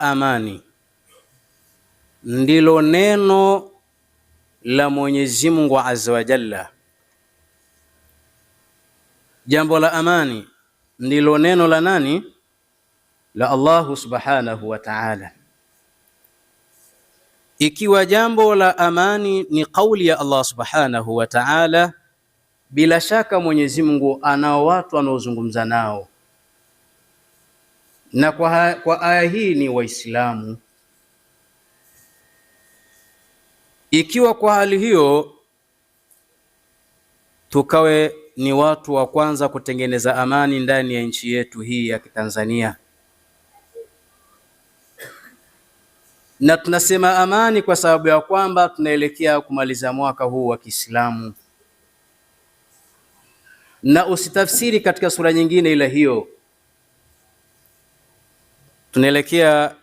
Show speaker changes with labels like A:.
A: amani ndilo neno la Mwenyezi Mungu Azza wa Jalla. Jambo la amani ndilo neno la nani? La Allahu subhanahu wa ta'ala. Ikiwa jambo la amani ni kauli ya Allah subhanahu wa ta'ala, bila shaka Mwenyezi Mungu anao watu anaozungumza nao, na kwa aya hii ni Waislamu. Ikiwa kwa hali hiyo tukawe ni watu wa kwanza kutengeneza amani ndani ya nchi yetu hii ya Tanzania, na tunasema amani kwa sababu ya kwamba tunaelekea kumaliza mwaka huu wa Kiislamu, na usitafsiri katika sura nyingine ila hiyo. Tunaelekea